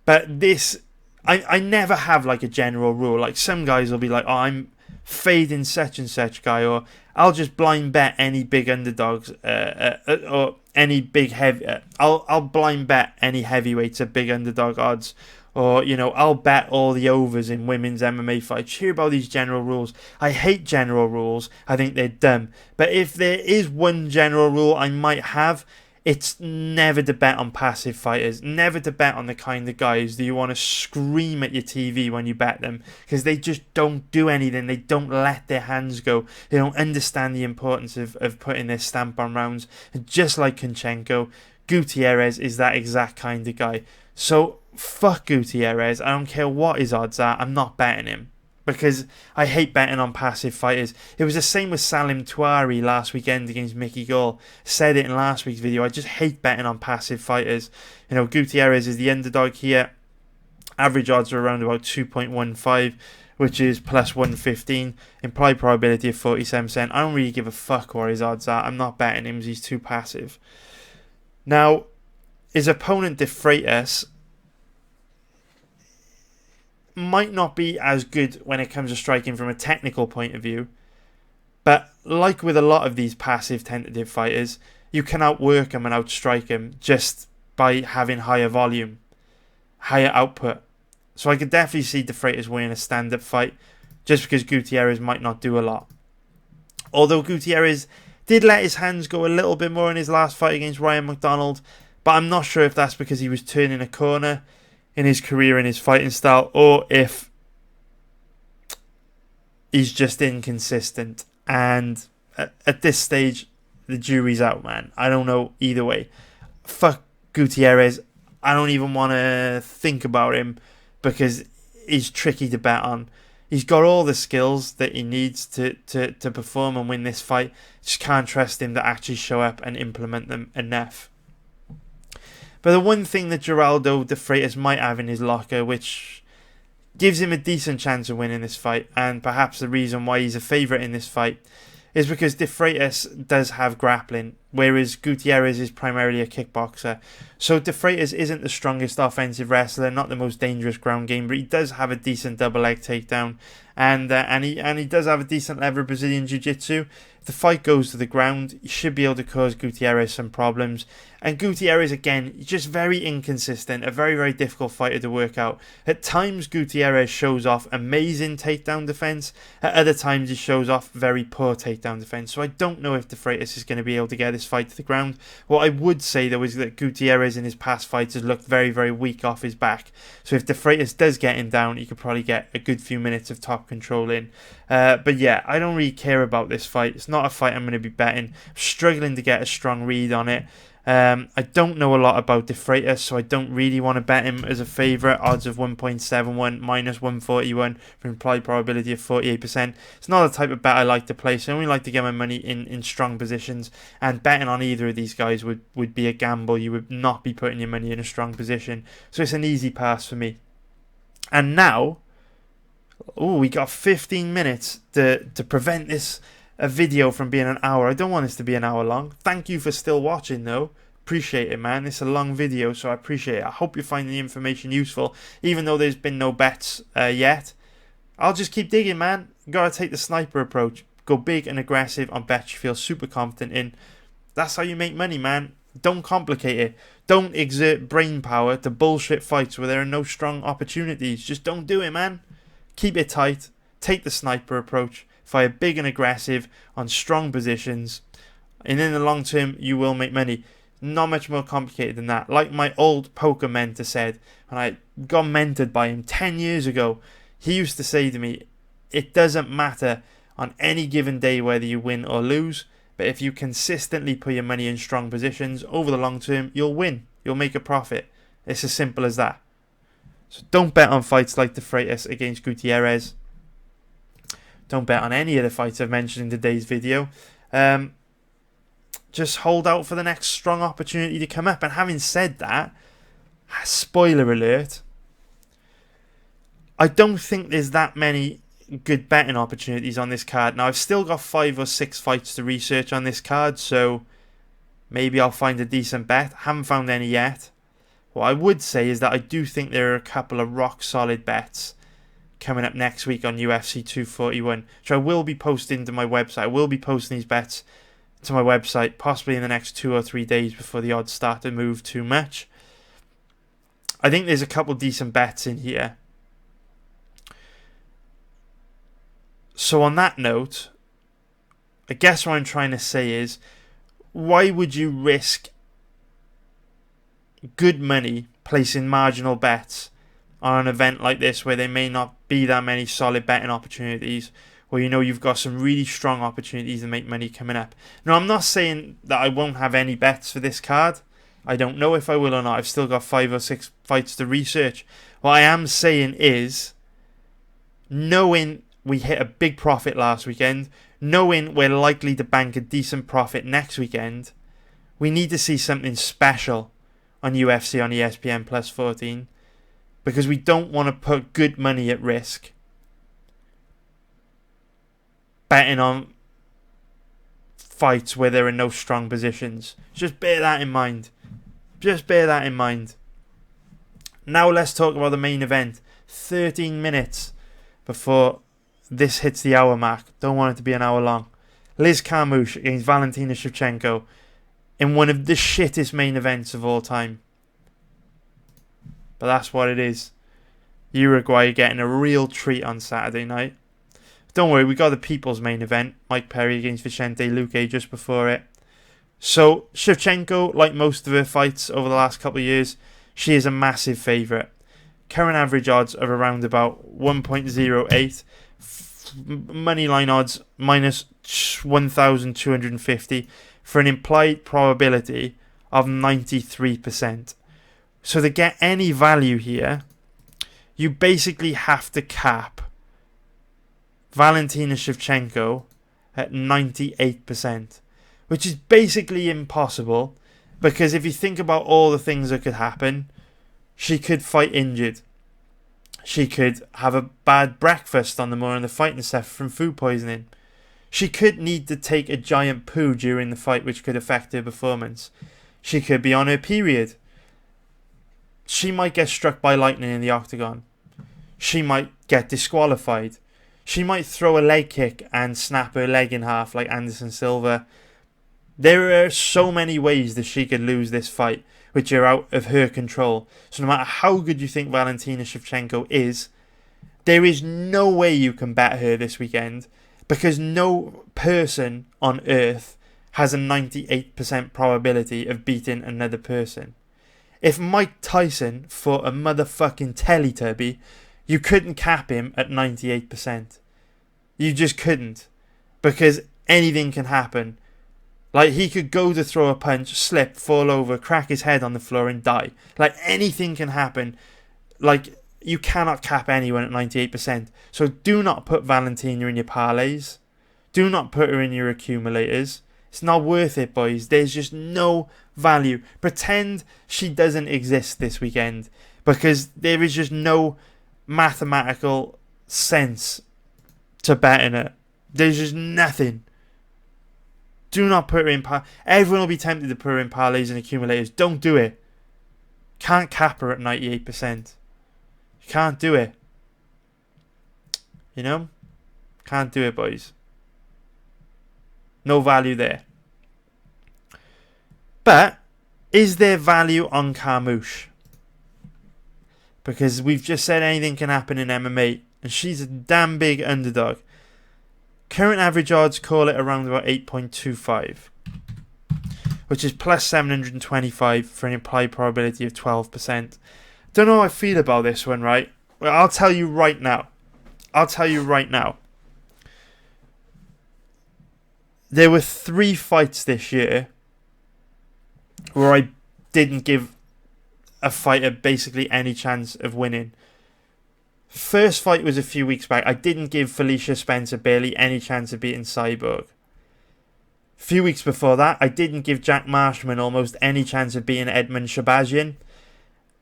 but this, I never have like a general rule. Like some guys will be like, oh, I'm fading such and such guy, or I'll just blind bet any big underdogs, or any big heavy. I'll blind bet any heavyweights at big underdog odds. Or, you know, I'll bet all the overs in women's MMA fights. Hear about these general rules. I hate general rules. I think they're dumb. But if there is one general rule I might have, it's never to bet on passive fighters. Never to bet on the kind of guys that you want to scream at your TV when you bet them. Because they just don't do anything. They don't let their hands go. They don't understand the importance of putting their stamp on rounds. And just like Kunchenko, Gutierrez is that exact kind of guy. So, fuck Gutierrez. I don't care what his odds are. I'm not betting him. Because I hate betting on passive fighters. It was the same with Salim Touari last weekend against Mickey Gall. Said it in last week's video. I just hate betting on passive fighters. You know, Gutierrez is the underdog here. Average odds are around about 2.15, which is plus 115. Implied probability of 47%. I don't really give a fuck what his odds are. I'm not betting him because he's too passive. Now, his opponent De Freitas might not be as good when it comes to striking from a technical point of view, but like with a lot of these passive tentative fighters, you can outwork them and outstrike them just by having higher volume, higher output. So I could definitely see De Freitas winning a stand-up fight just because Gutierrez might not do a lot. Although Gutierrez did let his hands go a little bit more in his last fight against Ryan McDonald, but I'm not sure if that's because he was turning a corner in his career and his fighting style, or if he's just inconsistent. And at this stage, the jury's out, man. I don't know either way. Fuck Gutierrez. I don't even want to think about him because he's tricky to bet on. He's got all the skills that he needs to perform and win this fight. Just can't trust him to actually show up and implement them enough. But the one thing that Geraldo de Freitas might have in his locker, which gives him a decent chance of winning this fight, and perhaps the reason why he's a favourite in this fight, is because De Freitas does have grappling, whereas Gutierrez is primarily a kickboxer. So De Freitas isn't the strongest offensive wrestler, not the most dangerous ground game, but he does have a decent double leg takedown, and he does have a decent level of Brazilian Jiu-Jitsu. the fight goes to the ground, you should be able to cause Gutierrez some problems. And Gutierrez, again, just very inconsistent, a very, very difficult fighter to work out. At times, Gutierrez shows off amazing takedown defense. At other times, he shows off very poor takedown defense. So I don't know if the Freitas is going to be able to get this fight to the ground. What I would say, though, is that Gutierrez in his past fights has looked very, very weak off his back. So if the Freitas does get him down, he could probably get a good few minutes of top control in. But yeah, I don't really care about this fight. It's not a fight I'm going to be betting. I'm struggling to get a strong read on it. I don't know a lot about the Freitas, so I don't really want to bet him as a favourite. Odds of 1.71, minus 141 for implied probability of 48%. It's not the type of bet I like to play, so I only like to get my money in strong positions. And betting on either of these guys would be a gamble. You would not be putting your money in a strong position. So it's an easy pass for me. And now, we got 15 minutes to prevent this a video from being an hour. I don't want this to be an hour long. Thank you for still watching though. Appreciate it, man. It's a long video, so I appreciate it. I hope you're finding the information useful, even though there's been no bets yet. I'll just keep digging, man. Gotta take the sniper approach. Go big and aggressive on bets you feel super confident in. That's how you make money, man. Don't complicate it. Don't exert brain power to bullshit fights where there are no strong opportunities. Just don't do it, man. Keep it tight. Take the sniper approach. Fire big and aggressive on strong positions, and in the long term you will make money. Not much more complicated than that. Like my old poker mentor said, and I got mentored by him 10 years ago, he used to say to me, it doesn't matter on any given day whether you win or lose, but if you consistently put your money in strong positions over the long term, you'll win. You'll make a profit. It's as simple as that. So don't bet on fights like the Freitas against Gutierrez. Don't bet on any of the fights I've mentioned in today's video. Just hold out for the next strong opportunity to come up. And having said that, spoiler alert, I don't think there's that many good betting opportunities on this card. Now, I've still got 5 or 6 fights to research on this card, so maybe I'll find a decent bet. Haven't found any yet. What I would say is that I do think there are a couple of rock solid bets coming up next week on UFC 241, which I will be posting to my website. I will be posting these bets to my website possibly in the next 2 or 3 days before the odds start to move too much. I think there's a couple decent bets in here. So on that note, I guess what I'm trying to say is, why would you risk good money placing marginal bets on an event like this where there may not be that many solid betting opportunities, where you know you've got some really strong opportunities to make money coming up? Now, I'm not saying that I won't have any bets for this card. I don't know if I will or not. I've still got 5 or 6 fights to research. What I am saying is, knowing we hit a big profit last weekend, knowing we're likely to bank a decent profit next weekend, we need to see something special on UFC on ESPN plus 14. Because we don't want to put good money at risk betting on fights where there are no strong positions. Just bear that in mind. Just bear that in mind. Now let's talk about the main event. 13 minutes before this hits the hour mark. Don't want it to be an hour long. Liz Carmouche against Valentina Shevchenko in one of the shittest main events of all time. But that's what it is. Uruguay getting a real treat on Saturday night. Don't worry, we got the people's main event. Mike Perry against Vicente Luque just before it. So, Shevchenko, like most of her fights over the last couple of years, she is a massive favourite. Current average odds of around about 1.08. Moneyline odds minus 1,250 for an implied probability of 93%. So to get any value here, you basically have to cap Valentina Shevchenko at 98%, which is basically impossible, because if you think about all the things that could happen, she could fight injured. She could have a bad breakfast on the morning of the fight and suffer from food poisoning. She could need to take a giant poo during the fight, which could affect her performance. She could be on her period. She might get struck by lightning in the octagon. She might get disqualified. She might throw a leg kick and snap her leg in half like Anderson Silva. There are so many ways that she could lose this fight, which are out of her control. So no matter how good you think Valentina Shevchenko is, there is no way you can bet her this weekend, because no person on earth has a 98% probability of beating another person. If Mike Tyson fought a motherfucking Teletubby, you couldn't cap him at 98%. You just couldn't. Because anything can happen. Like, he could go to throw a punch, slip, fall over, crack his head on the floor and die. Like, anything can happen. Like, you cannot cap anyone at 98%. So do not put Valentina in your parlays. Do not put her in your accumulators. It's not worth it, boys. There's just no value. Pretend she doesn't exist this weekend, because there is just no mathematical sense to betting it. There's just nothing. Do not put her in everyone will be tempted to put her in parlays and accumulators. Don't do it. Can't cap her at 98%. You can't do it. You know? Can't do it, boys. No value there. But is there value on Carmouche? Because we've just said anything can happen in MMA, and she's a damn big underdog. Current average odds call it around about 8.25, which is plus 725 for an implied probability of 12%. Don't know how I feel about this one, right? Well, I'll tell you right now. There were 3 fights this year where I didn't give a fighter basically any chance of winning. First fight was a few weeks back. I didn't give Felicia Spencer barely any chance of beating Cyborg. A few weeks before that, I didn't give Jack Marshman almost any chance of beating Edmund Shabazian.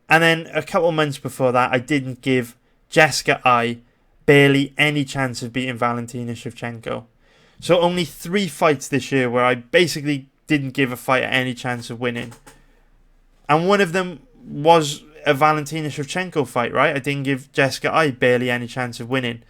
And then a couple months before that, I didn't give Jessica Ai barely any chance of beating Valentina Shevchenko. So only 3 fights this year where I basically didn't give a fighter any chance of winning. And one of them was a Valentina Shevchenko fight, right? I didn't give Jessica Ai barely any chance of winning.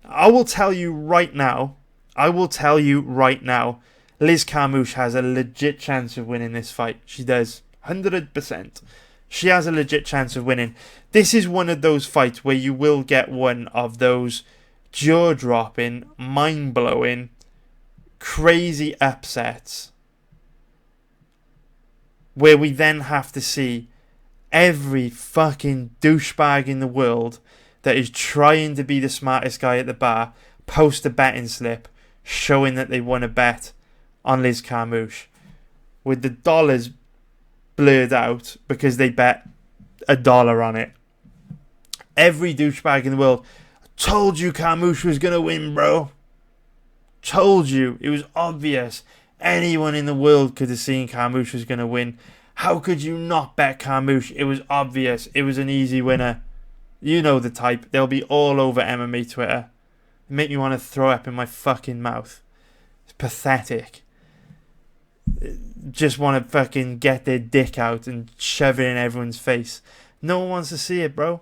I will tell you right now, Liz Carmouche has a legit chance of winning this fight. She does. 100%. She has a legit chance of winning. This is one of those fights where you will get one of those jaw-dropping, mind-blowing, crazy upsets, where we then have to see every fucking douchebag in the world that is trying to be the smartest guy at the bar post a betting slip showing that they won a bet on Liz Carmouche, with the dollars blurred out because they bet $1 on it. Every douchebag in the world told you Carmouche was going to win, bro. Told you. It was obvious. Anyone in the world could have seen Carmouche was going to win. How could you not bet Carmouche? It was obvious. It was an easy winner. You know the type. They'll be all over MMA Twitter. They make me want to throw up in my fucking mouth. It's pathetic. Just want to fucking get their dick out and shove it in everyone's face. No one wants to see it, bro.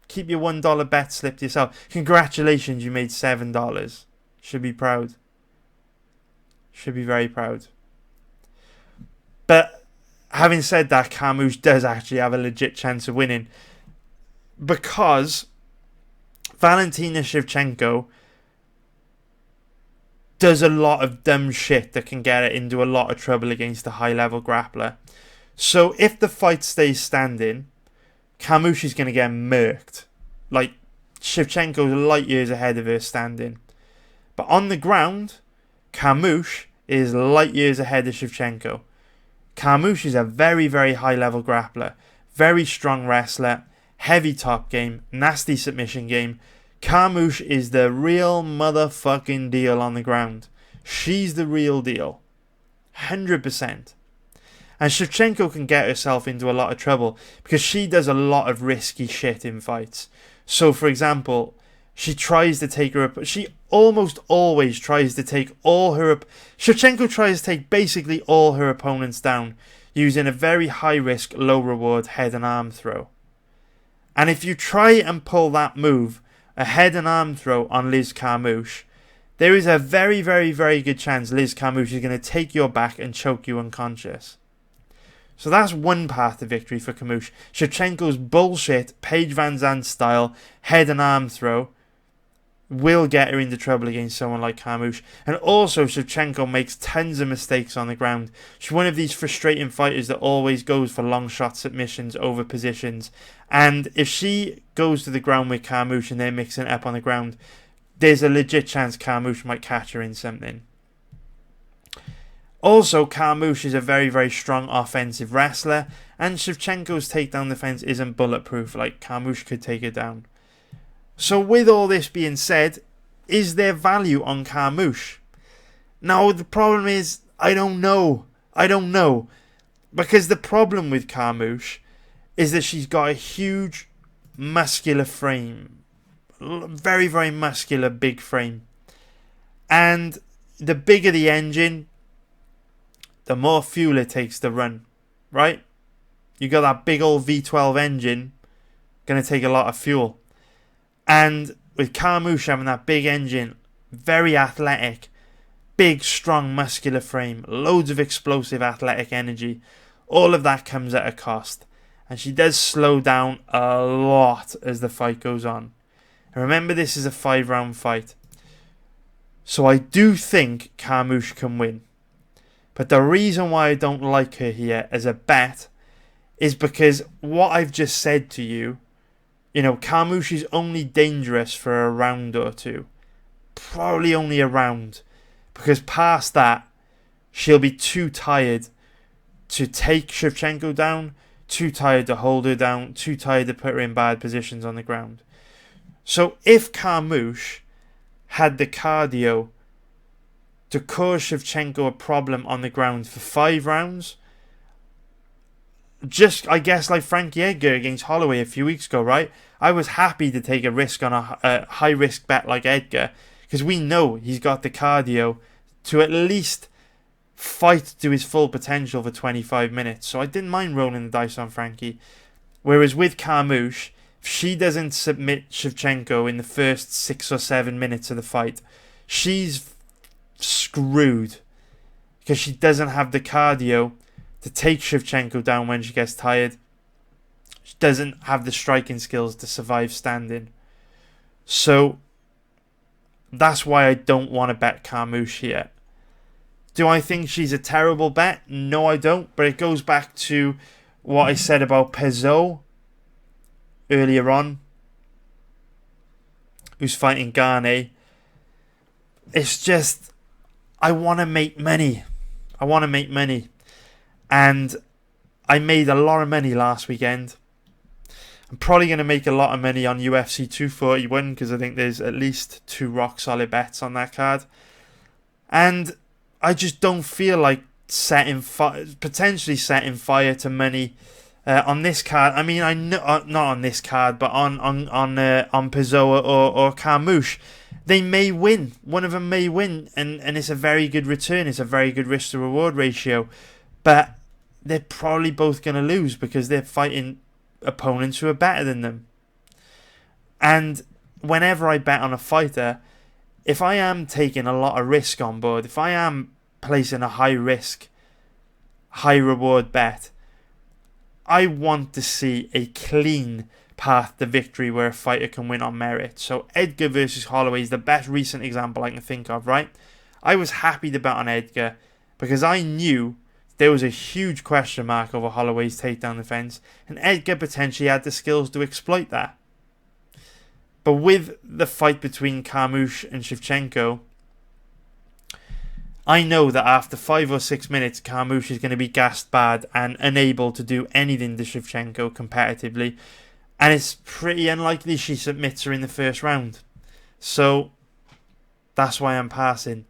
Keep your $1 bet slip to yourself. Congratulations, you made $7. Should be proud. Should be very proud. But having said that, Carmouche does actually have a legit chance of winning, because Valentina Shevchenko does a lot of dumb shit that can get her into a lot of trouble against a high-level grappler. So if the fight stays standing, Carmouche is going to get murked. Like, Shevchenko's light years ahead of her standing. But on the ground, Carmouche is light years ahead of Shevchenko. Carmouche is a very, very high-level grappler. Very strong wrestler. Heavy top game. Nasty submission game. Carmouche is the real motherfucking deal on the ground. She's the real deal. 100%. And Shevchenko can get herself into a lot of trouble because she does a lot of risky shit in fights. So, for example, she tries to take her... She almost always tries to take all her... Shevchenko tries to take basically all her opponents down using a very high-risk, low-reward head and arm throw. And if you try and pull that move a head and arm throw on Liz Carmouche, there is a very, very, very good chance Liz Carmouche is going to take your back and choke you unconscious. So that's one path to victory for Carmouche. Shevchenko's bullshit Paige Van Zandt style head and arm throw will get her into trouble against someone like Carmouche. And also Shevchenko makes tons of mistakes on the ground. She's one of these frustrating fighters that always goes for long shot submissions over positions. And if she goes to the ground with Carmouche and they're mixing it up on the ground, there's a legit chance Carmouche might catch her in something. Also, Carmouche is a very, very strong offensive wrestler, and Shevchenko's takedown defense isn't bulletproof, like Carmouche could take her down. So with all this being said, is there value on Carmouche? Now, the problem is, I don't know. Because the problem with Carmouche is that she's got a huge muscular frame. Very, very muscular, big frame. And the bigger the engine, the more fuel it takes to run, right? You got that big old V12 engine, going to take a lot of fuel. And with Carmouche having that big engine, very athletic, big, strong, muscular frame, loads of explosive athletic energy, all of that comes at a cost. And she does slow down a lot as the fight goes on. And remember, this is a 5-round fight. So I do think Carmouche can win. But the reason why I don't like her here as a bet is because what I've just said to you, Carmouche is only dangerous for a round or two. Probably only a round. Because past that, she'll be too tired to take Shevchenko down, too tired to hold her down, too tired to put her in bad positions on the ground. So if Carmouche had the cardio to cause Shevchenko a problem on the ground for 5 rounds, just, I guess, like Frankie Edgar against Holloway a few weeks ago, right? I was happy to take a risk on a high-risk bet like Edgar, because we know he's got the cardio to at least fight to his full potential for 25 minutes. So I didn't mind rolling the dice on Frankie. Whereas with Carmouche, if she doesn't submit Shevchenko in the first 6 or 7 minutes of the fight, she's screwed, because she doesn't have the cardio to take Shevchenko down when she gets tired. She doesn't have the striking skills to survive standing. So that's why I don't want to bet Carmouche here. Do I think she's a terrible bet? No, I don't. But it goes back to what I said about Pessoa earlier on, who's fighting Gane. It's just, I want to make money. And I made a lot of money last weekend. I'm probably going to make a lot of money on UFC 241, because I think there's at least 2 rock solid bets on that card. And I just don't feel like potentially setting fire to money on this card. I mean, I know, not on this card, but on Pessoa or Carmouche. They may win. One of them may win, and it's a very good return. It's a very good risk to reward ratio. But they're probably both going to lose because they're fighting opponents who are better than them. And whenever I bet on a fighter, if I am taking a lot of risk on board, if I am placing a high risk, high reward bet, I want to see a clean path to victory where a fighter can win on merit. So Edgar versus Holloway is the best recent example I can think of, right? I was happy to bet on Edgar because I knew there was a huge question mark over Holloway's takedown defense, and Edgar potentially had the skills to exploit that. But with the fight between Carmouche and Shevchenko, I know that after 5 or 6 minutes, Carmouche is going to be gassed bad and unable to do anything to Shevchenko competitively. And it's pretty unlikely she submits her in the first round. So that's why I'm passing.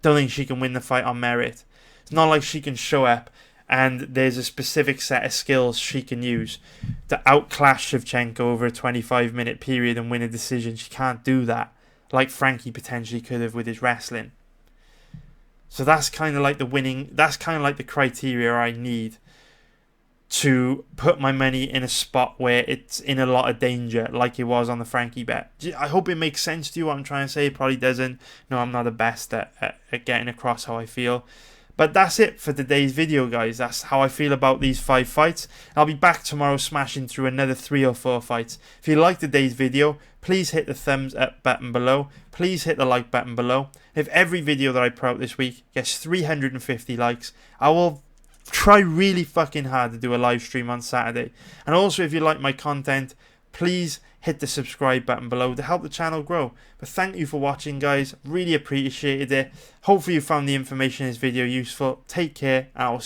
Don't think she can win the fight on merit. It's not like she can show up and there's a specific set of skills she can use to outclass Shevchenko over a 25-minute period and win a decision. She can't do that, like Frankie potentially could have with his wrestling. So that's kind of like the criteria I need to put my money in a spot where it's in a lot of danger, like it was on the Frankie bet. I hope it makes sense to you what I'm trying to say. It probably doesn't. No, I'm not the best at getting across how I feel. But that's it for today's video, guys. That's how I feel about these 5 fights. I'll be back tomorrow smashing through another 3 or 4 fights. If you liked today's video, please hit the thumbs up button below. Please hit the like button below. If every video that I put out this week gets 350 likes, I will try really fucking hard to do a live stream on Saturday. And also, if you like my content, please hit the subscribe button below to help the channel grow. But thank you for watching, guys. Really appreciated it. Hopefully you found the information in this video useful. Take care, and I'll